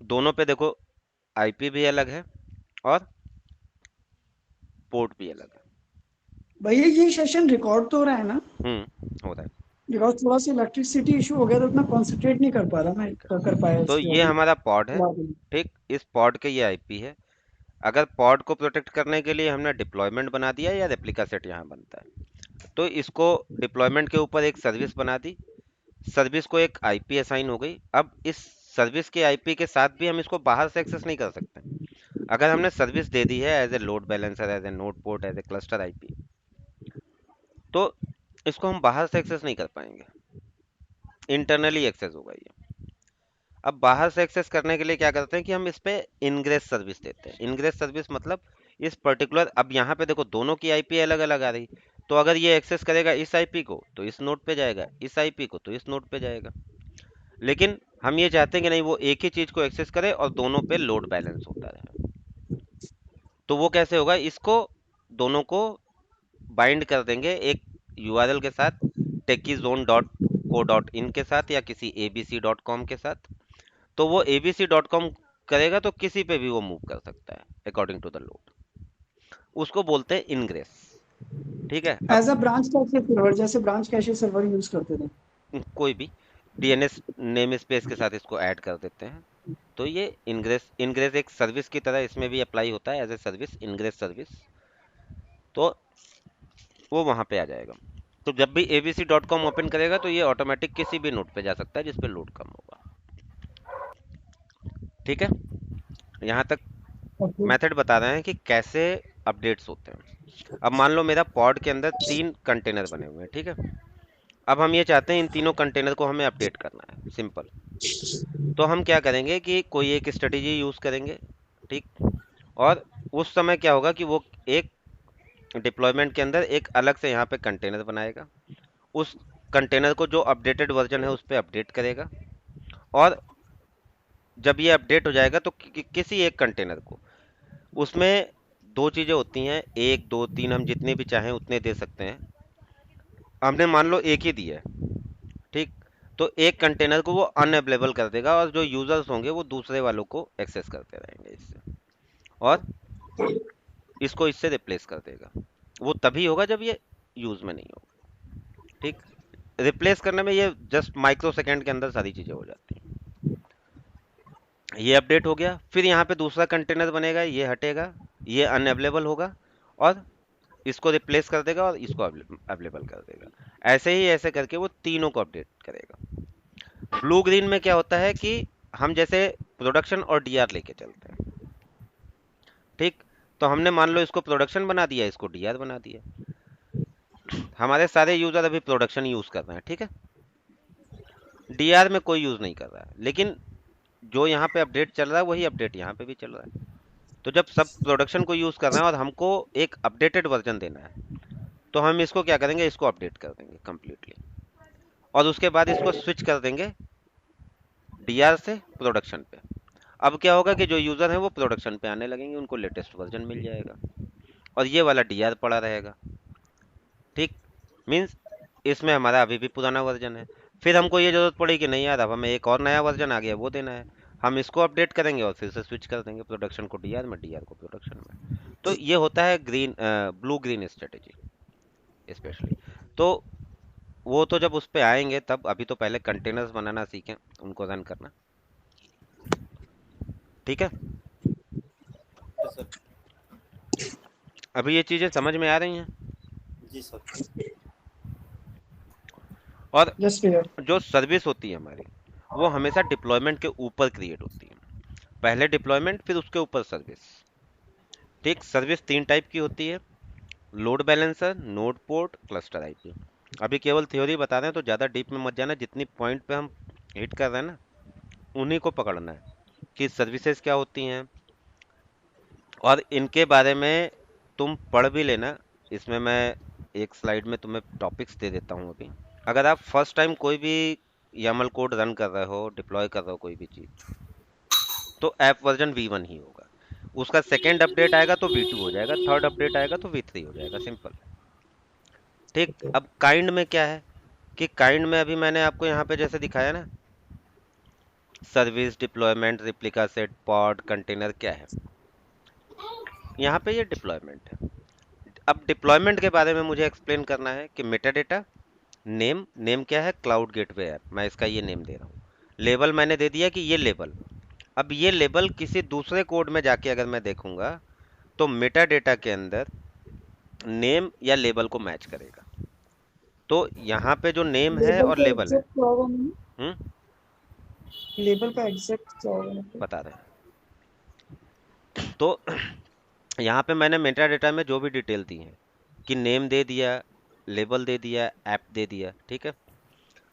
दोनों पे देखो आईपी भी अलग है और पोर्ट भी अलग है। भैया ये सेशन रिकॉर्ड तो हो रहा है ना? हो रहा है। बिकॉज थोड़ा सा इलेक्ट्रिसिटी इशू हो गया तो उतना कॉन्सेंट्रेट नहीं कर पा रहा मैं, ठीक है, कर पाया तो इसको ये अभी हमारा पॉड है। फिलहाल के लिए। ठीक, इस पॉड के ये आईपी है। अगर पॉड को प्रोटेक्ट करने के लिए हमने डिप्लॉयमेंट बना दिया या रेप्लिका सेट यहाँ बनता है, तो इसको डिप्लॉयमेंट के ऊपर एक सर्विस बना दी, सर्विस को एक आईपी असाइन हो गई। अब इस सर्विस के आईपी के साथ भी हम इसको बाहर से एक्सेस नहीं कर सकते। अगर हमने सर्विस दे दी है as a load balancer, as a node port, as a cluster IP, तो इसको हम बाहर से एक्सेस नहीं कर पाएंगे, इंटरनली एक्सेस होगा ये। अब बाहर से एक्सेस करने के लिए क्या करते हैं कि हम इस पे इनग्रेस सर्विस देते हैं। इनग्रेस सर्विस मतलब इस पर्टिकुलर, अब यहाँ पे देखो दोनों की आईपी अलग अलग आ रही, तो अगर ये एक्सेस करेगा इस आईपी को तो इस नोड पे जाएगा, इस आईपी को तो इस नोड पे जाएगा। लेकिन हम ये चाहते हैं कि नहीं, वो एक ही चीज को एक्सेस करे और दोनों पे लोड बैलेंस होता रहे। तो वो कैसे होगा, इसको दोनों को बाइंड कर देंगे एक यूआरएल के साथ, techizone.co.in के साथ या किसी abc.com के साथ। तो वो abc.com करेगा तो किसी पे भी वो मूव कर सकता है अकॉर्डिंग टू द लोड, उसको बोलते हैं इनग्रेस। ठीक है, अब as a branch cache server, जैसे ब्रांच कैशे सर्वर यूज करते थे। कोई भी डीएनएस नेम स्पेस के साथ इसको ऐड कर देते हैं। तो ये इनग्रेस इनग्रेस एक सर्विस की तरह इसमें भी अप्लाई होता है as a service, ingress service. तो वो वहाँ पे आ जाएगा। तो जब भी abc.com ओपन करेगा तो ये ऑटोमेटिक किसी भी नोड पे जा सकता है जिस पे लोड कम होगा। ठीक है, यहाँ तक ओके। मेथड बता रहे हैं कि कैसे अपडेट्स होते हैं। अब मान लो मेरा पॉड के अंदर 3 कंटेनर बने हुए हैं, ठीक है। अब हम ये चाहते हैं इन तीनों कंटेनर को हमें अपडेट करना है, सिंपल। तो हम क्या करेंगे कि कोई एक स्ट्रेटेजी यूज करेंगे, ठीक। और उस समय क्या होगा कि वो एक डिप्लॉयमेंट के अंदर एक अलग से यहाँ पे कंटेनर बनाएगा, उस कंटेनर को जो अपडेटेड वर्जन है उस पर अपडेट करेगा। और जब ये अपडेट हो जाएगा तो किसी एक कंटेनर को, उसमें 2 चीज़ें होती हैं, 1 2 3 हम जितने भी चाहें उतने दे सकते हैं। हमने मान लो एक ही दिया है, ठीक। तो एक कंटेनर को वो अनअवेलेबल कर देगा और जो यूजर्स होंगे वो दूसरे वालों को एक्सेस करते रहेंगे इससे, और इसको इससे रिप्लेस कर देगा। वो तभी होगा जब ये यूज में नहीं होगा, ठीक। रिप्लेस करने में ये जस्ट माइक्रो सेकेंड के अंदर सारी चीज़ें हो जाती हैं। ये अपडेट हो गया, फिर यहाँ पे दूसरा कंटेनर बनेगा, ये हटेगा, ये अनअवेलेबल होगा और इसको रिप्लेस कर देगा और इसको अवेलेबल कर देगा। ऐसे ही ऐसे करके वो तीनों को अपडेट करेगा। ब्लू ग्रीन में क्या होता है कि हम जैसे प्रोडक्शन और डीआर लेके चलते हैं, ठीक। तो हमने मान लो इसको प्रोडक्शन बना दिया, इसको डीआर बना दिया। हमारे सारे यूजर अभी प्रोडक्शन यूज कर रहे हैं, ठीक है। डीआर में कोई यूज नहीं कर रहा है, लेकिन जो यहाँ पे अपडेट चल रहा है वही अपडेट यहाँ पे भी चल रहा है। तो जब सब प्रोडक्शन को यूज कर रहे हैं और हमको एक अपडेटेड वर्जन देना है, तो हम इसको क्या करेंगे, इसको अपडेट कर देंगे कंप्लीटली, और उसके बाद इसको स्विच कर देंगे डीआर से प्रोडक्शन पे। अब क्या होगा कि जो यूजर है वो प्रोडक्शन पे आने लगेंगे, उनको लेटेस्ट वर्जन मिल जाएगा और ये वाला डीआर पड़ा रहेगा, ठीक। मीन्स इसमें हमारा अभी भी पुराना वर्जन है। फिर हमको ये जरूरत पड़ी कि नहीं यार, अब हमें एक और नया वर्जन आ गया वो देना है, हम इसको अपडेट करेंगे और फिर से स्विच कर देंगे प्रोडक्शन को डीआर में, डीआर को प्रोडक्शन में। तो ये होता है ब्लू ग्रीन स्ट्रेटेजी स्पेशली। तो वो तो जब उस पे आएंगे तब, अभी तो पहले कंटेनर्स बनाना सीखें, उनको रन करना, ठीक है। सर। अभी ये चीजें समझ में आ रही हैं। जी सर। और जस्ट क्लियर। जो सर्विस होती है हमारी, वो हमेशा डिप्लॉयमेंट के ऊपर क्रिएट होती है। पहले डिप्लॉयमेंट, फिर उसके ऊपर सर्विस, ठीक। सर्विस 3 टाइप की होती है, load balancer, node port, cluster IP. अभी केवल थ्योरी बता रहे हैं तो ज़्यादा डीप में मत जाना, जितनी पॉइंट पे हम हिट कर रहे हैं ना उन्हीं को पकड़ना है कि सर्विसेज क्या होती हैं, और इनके बारे में तुम पढ़ भी लेना। इसमें मैं एक स्लाइड में तुम्हें टॉपिक्स दे देता हूँ अभी। अगर आप फर्स्ट टाइम कोई भी YAML कोड रन कर रहे हो, डिप्लॉय कर रहे हो कोई भी चीज़, तो ऐप वर्जन V1 ही होगा। उसका सेकेंड अपडेट आएगा तो V2 हो जाएगा, थर्ड अपडेट आएगा तो V3 हो जाएगा, सिंपल, ठीक। अब काइंड में क्या है कि काइंड में अभी मैंने आपको यहाँ पे जैसे दिखाया ना, service, deployment, replica set, pod, container, क्या है यहाँ पे, ये डिप्लॉयमेंट है। अब डिप्लॉयमेंट के बारे में मुझे एक्सप्लेन करना है कि मेटा डेटा, नेम, नेम क्या है, क्लाउड गेटवे ऐप, मैं इसका ये नेम दे रहा हूँ। लेबल मैंने दे दिया कि ये लेबल। अब ये लेबल किसी दूसरे कोड में जाके अगर मैं देखूंगा तो मेटा डेटा के अंदर नेम या लेबल को मैच करेगा। तो यहाँ पे जो नेम है लेबल और का लेबल है, एग्जैक्ट क्या होगा मैंने? हम्म, लेबल का एग्जैक्ट क्या होगा मतलब? बता रहे हैं। तो यहाँ पे मैंने मेटा डेटा में जो भी डिटेल दी है कि नेम दे दिया, लेबल दे दिया, ऐप दे दिया, ठीक है।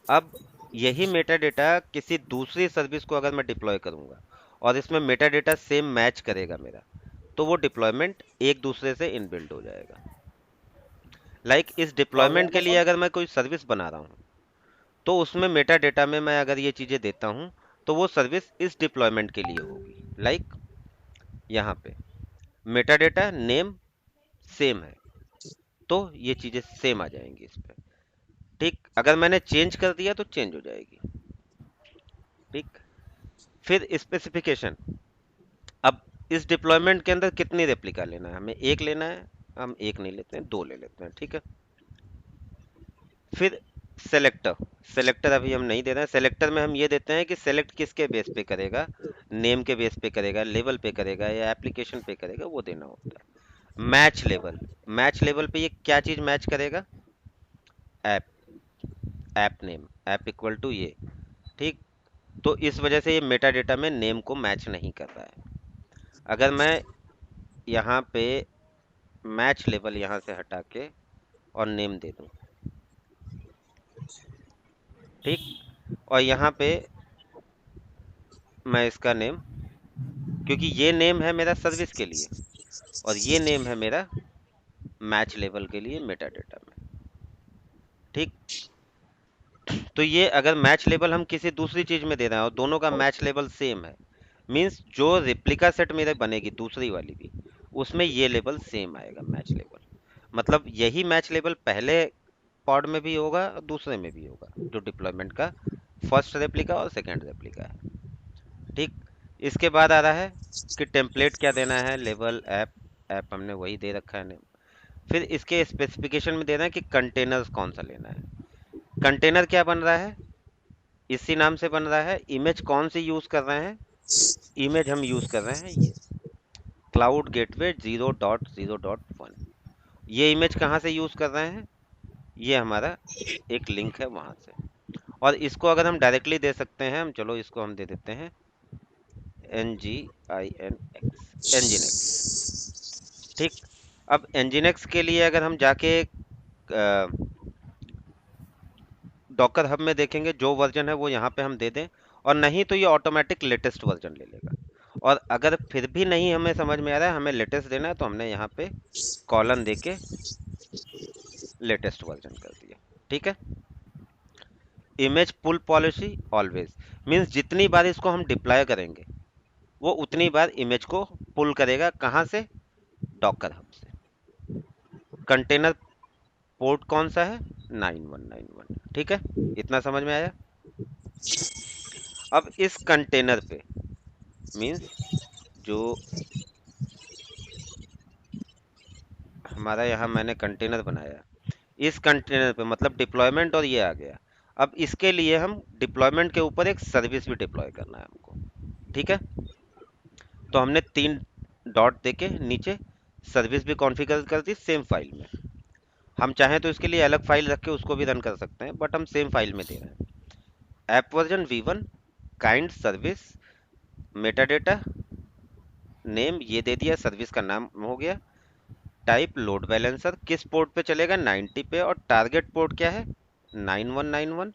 अब यही मेटा डेटा किसी दूसरी सर्विस को अगर मैं डिप्लॉय करूंगा और इसमें मेटा डेटा सेम मैच करेगा मेरा, तो वो डिप्लॉयमेंट एक दूसरे से इनबिल्ट हो जाएगा। लाइक इस क्या हो डिप्लॉयमेंट जाएगा के लिए सर? अगर मैं कोई सर्विस बना रहा हूँ तो उसमें मेटा डेटा में मैं अगर ये चीज़ें देता हूँ तो वो सर्विस इस डिप्लॉयमेंट के लिए होगी। लाइक यहाँ पे मेटा डेटा नेम सेम है तो ये चीज़ें सेम आ जाएंगी इस पे, ठीक। अगर मैंने चेंज कर दिया तो चेंज हो जाएगी, ठीक। फिर स्पेसिफिकेशन, अब इस डिप्लॉयमेंट के अंदर कितनी रेप्लिका लेना है, हमें एक लेना है, हम एक नहीं लेते हैं, 2 ले लेते हैं, ठीक है। फिर सेलेक्टर, सेलेक्टर अभी हम नहीं दे रहे हैं। सेलेक्टर में हम ये देते हैं कि सेलेक्ट किसके बेस पे करेगा, नेम के बेस पे करेगा, लेवल पे करेगा या एप्लीकेशन पे करेगा, वो देना होता है। मैच लेवल, मैच लेवल पे ये क्या चीज मैच करेगा, app, app name, app equal to ये, ठीक। तो इस वजह से ये मेटा डेटा में नेम को मैच नहीं कर रहा है। अगर मैं यहाँ पे मैच लेवल यहाँ से हटा के और नेम दे दूं, ठीक, और यहाँ पे मैं इसका नेम, क्योंकि ये नेम है मेरा सर्विस के लिए और ये नेम है मेरा मैच लेवल के लिए मेटा डेटा में, ठीक। तो ये अगर मैच लेवल हम किसी दूसरी चीज में दे रहे हैं और दोनों का मैच लेवल सेम है, मींस जो रिप्लिका सेट मेरे बनेगी दूसरी वाली भी, उसमें ये लेवल सेम आएगा मैच लेवल। मतलब यही मैच लेवल पहले पॉड में भी होगा और दूसरे में भी होगा, जो डिप्लॉयमेंट का फर्स्ट रेप्लिका और सेकंड रेप्लिका है, ठीक। इसके बाद आ रहा है कि टेम्पलेट क्या देना है, लेवल ऐप, ऐप हमने वही दे रखा है नेम। फिर इसके स्पेसिफिकेशन में देना है कि कंटेनर्स कौन सा लेना है। कंटेनर क्या बन रहा है, इसी नाम से बन रहा है। इमेज कौन सी यूज कर रहे हैं, इमेज हम यूज कर रहे हैं ये क्लाउड गेटवे 0.0.1। ये इमेज कहाँ से यूज कर रहे हैं, ये हमारा एक लिंक है वहां से। और इसको अगर हम डायरेक्टली दे सकते हैं, हम चलो इसको हम दे देते हैं NGINX, एनजिनक्स, ठीक। अब एनजिनक्स के लिए अगर हम जाके डॉकर हब में देखेंगे, जो वर्जन है वो यहाँ पे हम दे दें, और नहीं तो ये ऑटोमेटिक लेटेस्ट वर्जन ले लेगा। और अगर फिर भी नहीं हमें समझ में आ रहा है, हमें लेटेस्ट देना है, तो हमने यहाँ पे कॉलन देके लेटेस्ट वर्जन कर दिया, ठीक है। इमेज पुल पॉलिसी ऑलवेज, मीन्स जितनी बार इसको हम डिप्लॉय करेंगे वो उतनी बार इमेज को पुल करेगा, कहाँ से, डॉकर हब से। कंटेनर पोर्ट कौन सा है, 9191, ठीक है। इतना समझ में आया। अब इस कंटेनर पे, मीन्स जो हमारा यहाँ मैंने कंटेनर बनाया, इस कंटेनर पे मतलब डिप्लॉयमेंट और ये आ गया। अब इसके लिए हम डिप्लॉयमेंट के ऊपर एक सर्विस भी डिप्लॉय करना है हमको, ठीक है। तो हमने 3 डॉट देके नीचे सर्विस भी कॉन्फ़िगर कर दी सेम फाइल में। हम चाहें तो इसके लिए अलग फाइल रख के उसको भी रन कर सकते हैं, बट हम सेम फाइल में दे रहे हैं। App version V1, kind service, Meta data, name ये दे दिया, सर्विस का नाम हो गया, टाइप लोड बैलेंसर, किस पोर्ट पे चलेगा, 90 पे, और टारगेट पोर्ट क्या है, 9191,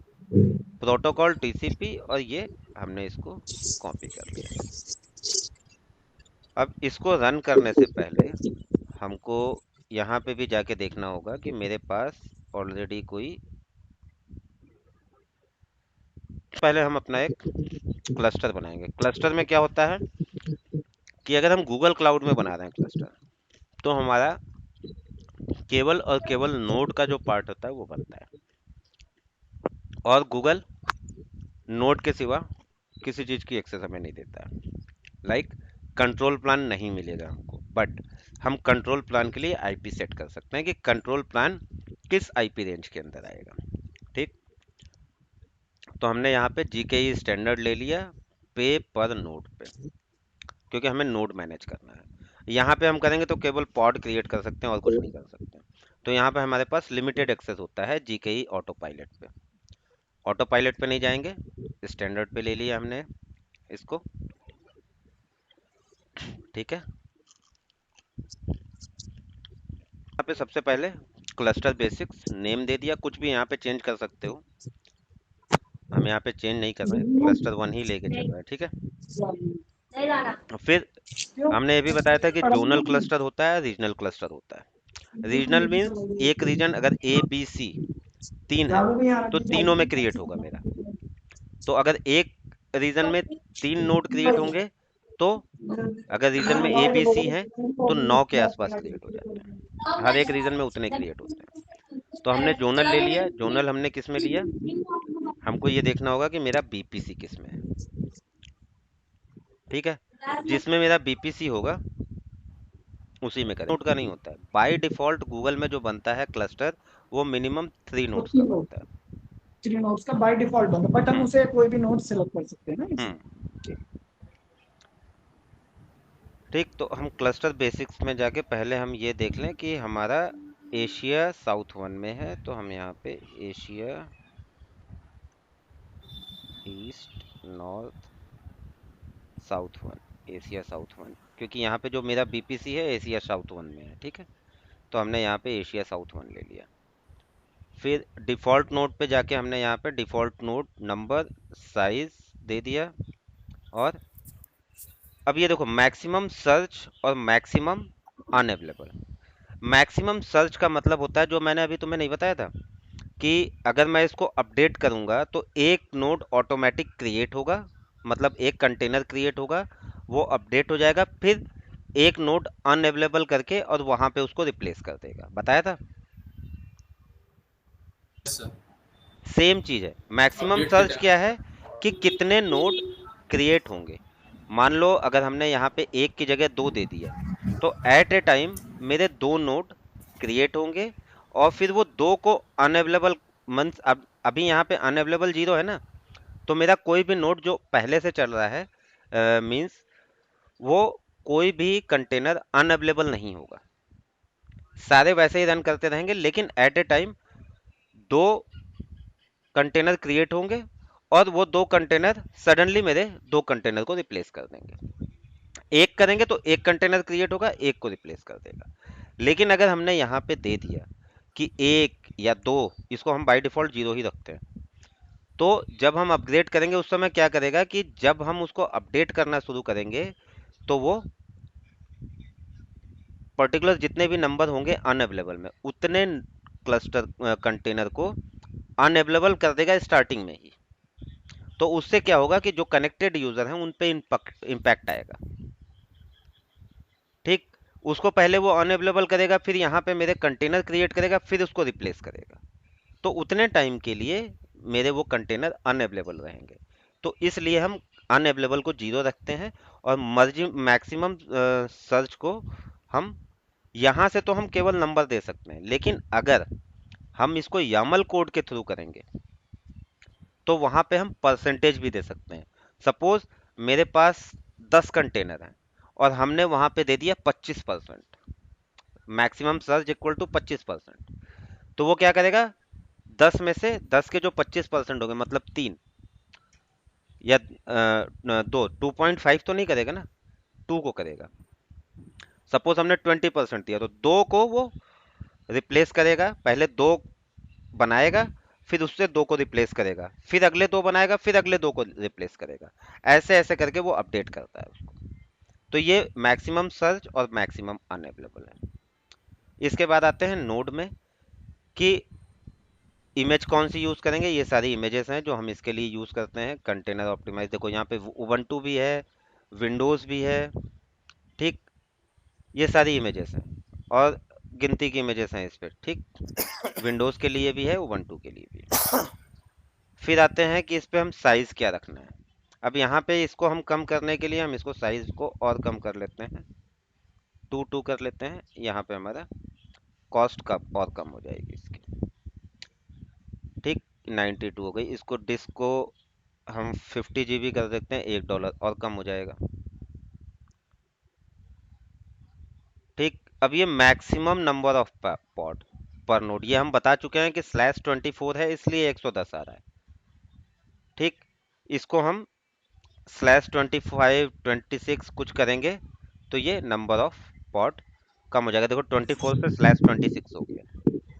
प्रोटोकॉल TCP, और ये हमने इसको कॉपी कर लिया। अब इसको रन करने से पहले हमको यहाँ पे भी जाके देखना होगा कि मेरे पास ऑलरेडी कोई, पहले हम अपना एक क्लस्टर बनाएंगे। क्लस्टर में क्या होता है कि अगर हम गूगल क्लाउड में बना रहे हैं क्लस्टर, तो हमारा केवल और केवल नोड का जो पार्ट होता है वो बनता है, और गूगल नोड के सिवा किसी चीज़ की एक्सेस हमें नहीं देता है। लाइक कंट्रोल प्लान नहीं मिलेगा हमको, बट हम कंट्रोल प्लान के लिए IP सेट कर सकते हैं कि कंट्रोल प्लान किस IP रेंज के अंदर आएगा, ठीक। तो हमने यहाँ पे GKE स्टैंडर्ड ले लिया पे पर नोड पे, क्योंकि हमें नोड मैनेज करना है। यहाँ पे हम करेंगे तो केवल पॉड क्रिएट कर सकते हैं और कुछ नहीं कर सकते। तो यहाँ पे हमारे पास लिमिटेड एक्सेस होता है GKE ऑटो पायलट पे। ऑटो पायलट पे नहीं जाएंगे, स्टैंडर्ड पे ले लिया हमने इसको, ठीक है। यहाँ पे सबसे पहले क्लस्टर बेसिक्स नेम दे दिया, कुछ भी यहाँ पे चेंज कर सकते हो, हम यहाँ पे चेंज नहीं कर रहे हैं, क्लस्टर 1 ही लेके चल रहा है, ठीक है। फिर हमने ये भी बताया था कि जोनल क्लस्टर होता है, रीजनल क्लस्टर होता है। रीजनल मीन्स एक रीजन अगर ABC 3 है तो तीनों में क्रिएट होगा मेरा। तो अगर एक रीजन में 3 नोड क्रिएट होंगे, तो अगर रीजन में ABC है तो 9 के आसपास क्रिएट हो जाते हैं, हर एक रीजन में उतने क्रिएट होते हैं। तो हमने जोनल ले लिया। जोनल हमने किस में लिया, हमको ये देखना होगा कि मेरा BPC किस में है, ठीक है। जिसमें मेरा BPC होगा उसी में करें, नोड का नहीं होता है। बाय डिफॉल्ट गूगल में जो बनता है क्लस्टर, वो मिनिमम 3 नोड्स का बनता है। एक्चुअली नोड्स का बाय डिफॉल्ट होगा, बट हम उसे कोई भी नोड सेलेक्ट कर सकते हैं ना इसमें। ठीक, तो हम क्लस्टर बेसिक्स में जाके पहले हम ये देख लें कि हमारा एशिया साउथ 1 में है, तो हम यहाँ पे Asia east north south 1, Asia south 1, क्योंकि यहाँ पे जो मेरा बीपीसी है एशिया साउथ 1 में है। ठीक है, तो हमने यहाँ पे एशिया साउथ 1 ले लिया। फिर डिफ़ॉल्ट नोड पे जाके हमने यहाँ पे डिफ़ॉल्ट नोड नंबर साइज दे दिया। और अब ये देखो मैक्सिमम सर्च और मैक्सिमम अनअवेलेबल। मैक्सिमम सर्च का मतलब होता है, जो मैंने अभी तुम्हें नहीं बताया था, कि अगर मैं इसको अपडेट करूंगा तो एक नोड ऑटोमेटिक क्रिएट होगा, मतलब एक कंटेनर क्रिएट होगा, वो अपडेट हो जाएगा, फिर एक नोड अनअवेलेबल करके और वहां पे उसको रिप्लेस कर देगा। बताया था, सर सेम चीज है। मैक्सिमम अपडेट के सर्च टाइम क्या है कि कितने नोड क्रिएट होंगे। मान लो अगर हमने यहाँ पे एक की जगह दो दे दिया, तो एट ए टाइम मेरे दो नोड क्रिएट होंगे, और फिर वो दो को अनअवेलेबल मीन्स, अब अभी यहाँ पे अनअवेलेबल 0 है ना, तो मेरा कोई भी नोड जो पहले से चल रहा है मीन्स वो कोई भी कंटेनर अनअवेलेबल नहीं होगा, सारे वैसे ही रन करते रहेंगे, लेकिन एट ए टाइम दो कंटेनर क्रिएट होंगे और वो दो कंटेनर सडनली मेरे दो कंटेनर को रिप्लेस कर देंगे। एक करेंगे तो एक कंटेनर क्रिएट होगा, एक को रिप्लेस कर देगा। लेकिन अगर हमने यहाँ पे दे दिया कि एक या दो, इसको हम बाय डिफॉल्ट 0 ही रखते हैं, तो जब हम अपग्रेड करेंगे उस समय क्या करेगा कि जब हम उसको अपडेट करना शुरू करेंगे तो वो पर्टिकुलर जितने भी नंबर होंगे अनअवेलेबल में, उतने क्लस्टर कंटेनर को अनअवेलेबल कर देगा स्टार्टिंग में ही। तो उससे क्या होगा कि जो कनेक्टेड यूजर हैं उन पे इम्पैक्ट आएगा। ठीक, उसको पहले वो अनअवेलेबल करेगा, फिर यहाँ पे मेरे कंटेनर क्रिएट करेगा, फिर उसको रिप्लेस करेगा, तो उतने टाइम के लिए मेरे वो कंटेनर अनअवेलेबल रहेंगे। तो इसलिए हम अनअवेलेबल को 0 रखते हैं, और मर्जिंग मैक्सिमम सर्च को हम यहाँ से तो हम केवल नंबर दे सकते हैं, लेकिन अगर हम इसको YAML कोड के थ्रू करेंगे तो वहां पे हम परसेंटेज भी दे सकते हैं। सपोज मेरे पास 10 कंटेनर हैं और हमने वहां पे दे दिया 25%, मैक्सिमम सर्च इक्वल टू 25%, तो वो क्या करेगा, 10 में से 10 के जो 25% हो गए, मतलब 3 या 2.5 तो नहीं करेगा ना, 2 को करेगा। सपोज हमने 20% दिया, तो 2 को वो रिप्लेस करेगा, पहले 2 बनाएगा, फिर उससे 2 को रिप्लेस करेगा, फिर अगले 2 बनाएगा, फिर अगले 2 को रिप्लेस करेगा, ऐसे ऐसे करके वो अपडेट करता है उसको। तो ये मैक्सिमम सर्च और मैक्सिमम अनअवेलेबल है। इसके बाद आते हैं नोड में, कि इमेज कौन सी यूज करेंगे। ये सारी इमेजेस हैं जो हम इसके लिए यूज करते हैं। कंटेनर ऑप्टिमाइज, देखो यहाँ पे उबंटू भी है, विंडोज भी है। ठीक, ये सारी इमेजेस हैं, और गिनती की इमेजेस हैं इस पे। ठीक, विंडोज के लिए भी है, उबंटू के लिए भी है। फिर आते हैं कि इस पे हम साइज क्या रखना है। अब यहाँ पे इसको हम कम करने के लिए हम इसको साइज को और कम कर लेते हैं, 2 कर लेते हैं। यहाँ पे हमारा कॉस्ट कम और कम हो जाएगी इसकी। ठीक, 92 हो गई। इसको डिस्क को हम 50 GB कर देते हैं, $1 और कम हो जाएगा। ठीक, अब ये मैक्सिमम नंबर ऑफ पॉड पर नोड, ये हम बता चुके हैं कि /24 है, इसलिए 110 आ रहा है। ठीक, इसको हम /25 26 कुछ करेंगे तो ये नंबर ऑफ पॉड कम हो जाएगा। देखो 24 से /26 हो गया।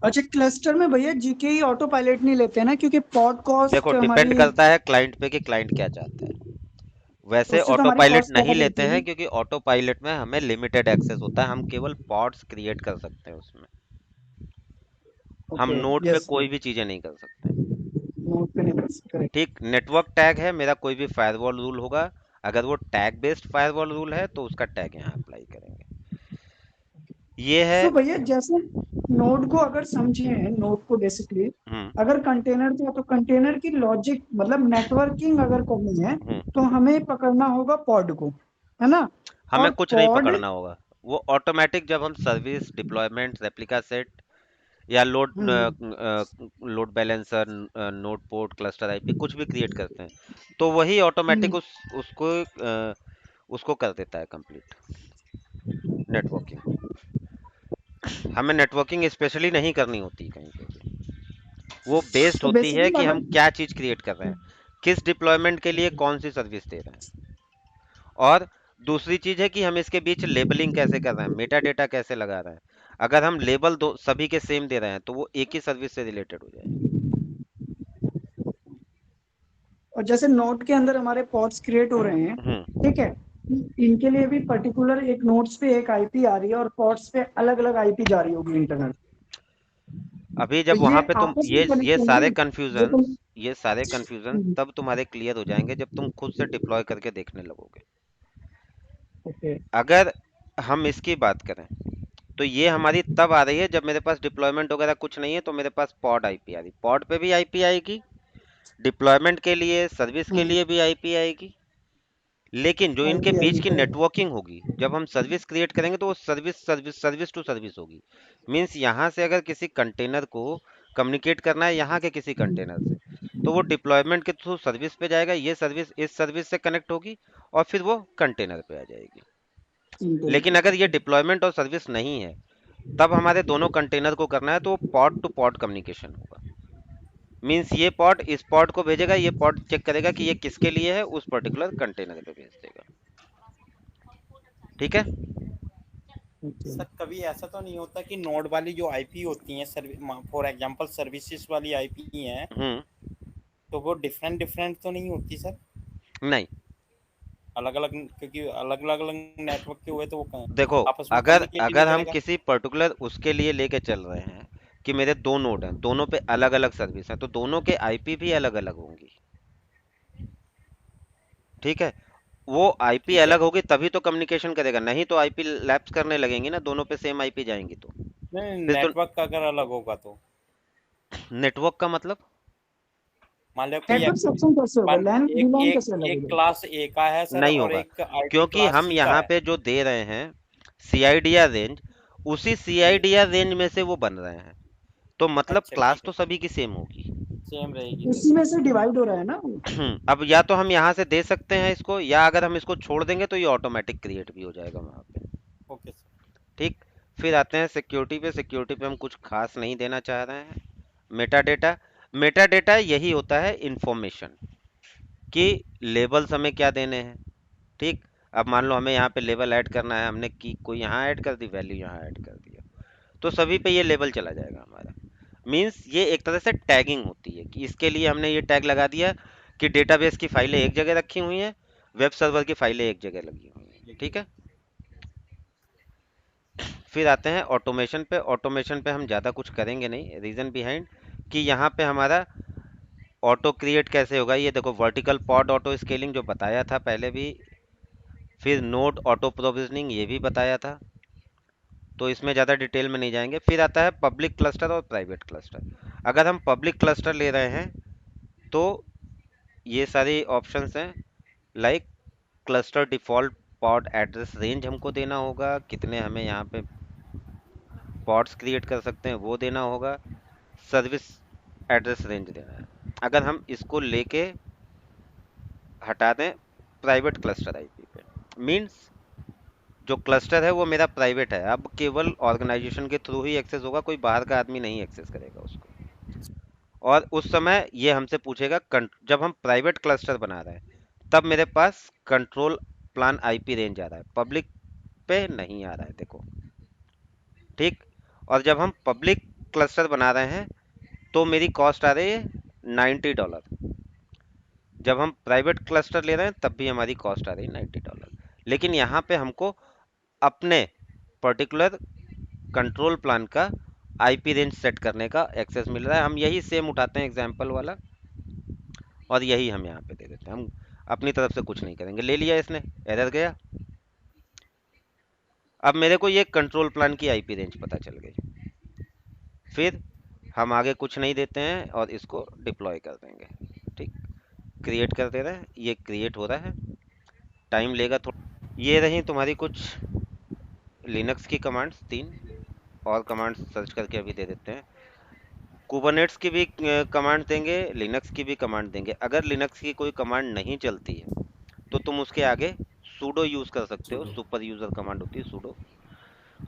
अच्छा, क्लस्टर में भैया जीके ऑटो पायलट नहीं लेते हैं ना, क्योंकि पॉड देखो कॉस्ट डिपेंड हमारी, करता है क्लाइंट पे कि क्लाइंट क्या चाहता है। वैसे उससे तो ऑटो हमारी पायलट कॉस्ट नहीं बहुत लेते होती है। हैं, क्योंकि ऑटो पायलट में हमें लिमिटेड एक्सेस होता है, हम केवल पॉड्स क्रिएट कर सकते हैं उसमें, हम ओके, नोड पे यस, कोई भी चीजें नहीं कर सकते। नोट पे नहीं कर सकते। ठीक, नेटवर्क टैग है मेरा, कोई भी फायरवॉल रूल होगा, अगर वो टैग बेस्ड फायरवॉल रूल है तो उसका टैग यहाँ अप्लाई करेंगे। ये है। सो भैया जैसे नोड को अगर समझे हैं, नोड को बेसिकली हम्म अगर कंटेनर था तो कंटेनर की लॉजिक मतलब नेटवर्किंग अगर करनी है हम्म तो हमें पकड़ना होगा पॉड को, है ना। हमें और कुछ नहीं पॉड, पकड़ना होगा, वो ऑटोमेटिक जब हम सर्विस डिप्लॉयमेंट रेप्लिका सेट या load hmm. Load balancer, node port, cluster IP कुछ भी क्रिएट करते हैं, तो वही ऑटोमेटिक हम्म। उसको कर देता है कंप्लीट नेटवर्किंग। हमें नेटवर्किंग स्पेशली नहीं करनी होती कहीं पे भी, वो बेस्ड तो होती है बेसिकली कि हम अगर क्या चीज क्रिएट कर रहे हैं, किस डिप्लॉयमेंट के लिए कौन सी सर्विस दे रहे हैं। और दूसरी चीज है कि हम इसके बीच लेबलिंग कैसे कर रहे हैं, मेटा डेटा कैसे लगा रहे हैं। अगर हम लेबल दो सभी के सेम दे रहे हैं तो वो एक ही सर्विस से रिलेटेड हो जाएगी। और जैसे नोड के अंदर हमारे पॉड्स क्रिएट हो रहे हैं, हम्म। ठीक है, इनके लिए भी पर्टिकुलर एक नोड्स पे एक आईपी आ रही है और पॉड्स पे अलग अलग आईपी जा रही होगी इंटरनल। अभी तो जब ये वहां पे तुम आपस में ये कनेक्ट सारे होंगे जो कंफ्यूजन, तुम। ये सारे कंफ्यूजन तब तुम्हारे क्लियर हो जाएंगे जब तुम खुद से डिप्लॉय करके देखने लगोगे। ओके। अगर हम इसकी बात करें तो ये हमारी तब आ रही है जब मेरे पास डिप्लॉयमेंट वगैरह कुछ नहीं है, तो मेरे पास पॉड आईपी आ रही, पॉड पे भी आईपी आएगी, डिप्लॉयमेंट के लिए सर्विस के लिए भी आईपी आएगी। लेकिन जो इनके आईपी बीच आएगी की करेक्ट। नेटवर्किंग होगी, जब हम सर्विस क्रिएट करेंगे तो वो सर्विस टू सर्विस होगी। मींस यहाँ से अगर किसी कंटेनर को कम्युनिकेट करना है यहाँ के किसी कंटेनर से, तो वो डिप्लॉयमेंट के थ्रू सर्विस पे जाएगा, ये सर्विस इस सर्विस से कनेक्ट होगी और फिर वो कंटेनर पे आ जाएगी। लेकिन अगर ये डिप्लॉयमेंट और सर्विस नहीं है, तब हमारे दोनों कंटेनर को करना है, तो पॉड टू पॉड कम्युनिकेशन होगा। मींस ये पॉड इस पॉड को भेजेगा, ये पॉड चेक करेगा कि ये किसके लिए है, उस पर्टिकुलर कंटेनर पे भेज देगा। ठीक है। सर कभी ऐसा तो नहीं होता कि नोड वाली जो आईपी होती हैं, फॉर एग्जांपल सर्विसेज वाली आईपी हैं, तो वो डिफरेंट डिफरेंट तो नहीं होती सर? नहीं, अलग अलग, क्योंकि अलग अलग नेटवर्क के हुए तो वो देखो, आपस में अगर कम्युनिकेट ही नहीं अगर हम करेगा। किसी पर्टिकुलर उसके लिए लेके चल रहे हैं कि मेरे दो नोड हैं, दोनों पे अलग अलग सर्विस है, तो दोनों के आईपी भी अलग अलग होंगी। ठीक है। वो आईपी ठीक है। अलग होगी तभी तो कम्युनिकेशन करेगा, नहीं तो आईपी लैप्स करने लगेंगी ना, दोनों पे सेम आईपी जाएंगी तो नहीं, फिर तो। नेटवर्क का अगर अलग होगा तो नेटवर्क का मतलब? मान लो कोई नेटवर्क सेक्शन कैसे होगा, वन लैन एक वीलैन एक कैसे अलग एक होगा? क्लास ए का है सर नहीं और होगा, एक आईपी क्योंकि क्लास हम सी का यहाँ है। पे जो दे रहे हैं सीआईडीआर रेंज, उसी सीआईडीआर रेंज में से वो बन रहे हैं, तो मतलब अच्छा क्लास ठीक तो है, सभी की सेम होगी। सेम रहेगी सर। उसी में से डिवाइड हो रहा है ना वो। अब या तो हम यहाँ से दे सकते हैं इसको, या अगर हम इसको छोड़ देंगे तो ये ऑटोमेटिक क्रिएट भी हो जाएगा वहाँ पे। Okay sir. ठीक। फिर आते हैं सिक्योरिटी पे। सिक्योरिटी पे हम कुछ खास नहीं देना चाह रहे हैं। मेटा डेटा, मेटा डेटा यही होता है इंफॉर्मेशन कि लेबल्स हमें क्या देने हैं। ठीक। अब मान लो हमें यहाँ पे लेबल ऐड करना है, हमने की कोई यहाँ ऐड कर दी, वैल्यू यहाँ ऐड कर दिया, तो सभी पे ये लेबल चला जाएगा हमारा। मींस ये एक तरह से टैगिंग होती है कि इसके लिए हमने ये टैग लगा दिया कि डेटाबेस की फाइलें एक जगह रखी हुई हैं, वेब सर्वर की फाइलें एक जगह लगी हुई हैं। ठीक है। फिर आते हैं ऑटोमेशन पे। ऑटोमेशन पे हम ज़्यादा कुछ करेंगे नहीं, रीज़न बिहाइंड कि यहाँ पे हमारा ऑटो क्रिएट कैसे होगा। ये देखो, वर्टिकल पॉड ऑटो स्केलिंग जो बताया था पहले भी, फिर नोड ऑटो प्रोविजनिंग ये भी बताया था, तो इसमें ज़्यादा डिटेल में नहीं जाएंगे। फिर आता है पब्लिक क्लस्टर और प्राइवेट क्लस्टर। अगर हम पब्लिक क्लस्टर ले रहे हैं तो ये सारी ऑप्शंस हैं, like cluster default pod address range हमको देना होगा, कितने हमें यहाँ पे पॉड्स क्रिएट कर सकते हैं वो देना होगा, सर्विस एड्रेस रेंज देना है। अगर हम इसको लेके हटा दें प्राइवेट क्लस्टर आईपी पे, मींस जो क्लस्टर है वो मेरा प्राइवेट है, अब केवल ऑर्गेनाइजेशन के थ्रू ही एक्सेस होगा, कोई बाहर का आदमी नहीं एक्सेस करेगा उसको। और उस समय ये हमसे पूछेगा, जब हम प्राइवेट क्लस्टर बना रहे हैं तब मेरे पास कंट्रोल प्लान आईपी रेंज आ रहा है, पब्लिक पे नहीं आ रहा है, देखो। ठीक। और जब हम पब्लिक क्लस्टर बना रहे हैं तो मेरी कॉस्ट आ रही है $90। जब हम प्राइवेट क्लस्टर ले रहे हैं तब भी हमारी कॉस्ट आ रही है $90। लेकिन यहाँ पे हमको अपने पर्टिकुलर कंट्रोल प्लान का आईपी रेंज सेट करने का एक्सेस मिल रहा है। हम यही सेम उठाते हैं एग्जाम्पल वाला और यही हम यहाँ पे दे देते हैं। हम अपनी तरफ से कुछ नहीं करेंगे। ले लिया इसने, एरर गया, अब मेरे को ये कंट्रोल प्लान की आईपी रेंज पता चल गई। फिर हम आगे कुछ नहीं देते हैं और इसको डिप्लॉय कर देंगे। ठीक। क्रिएट कर दे रहे हैं, ये क्रिएट हो रहा है, टाइम लेगा थोड़ा। ये रही तुम्हारी कुछ लिनक्स की कमांड्स, 3 और कमांड्स सर्च करके अभी दे देते हैं। कुबरनेट्स की भी कमांड देंगे, लिनक्स की भी कमांड देंगे। अगर लिनक्स की कोई कमांड नहीं चलती है तो तुम उसके आगे sudo यूज कर सकते हो, sudo। सुपर यूजर कमांड होती है sudo,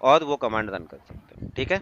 और वो कमांड रन कर सकते हो। ठीक है।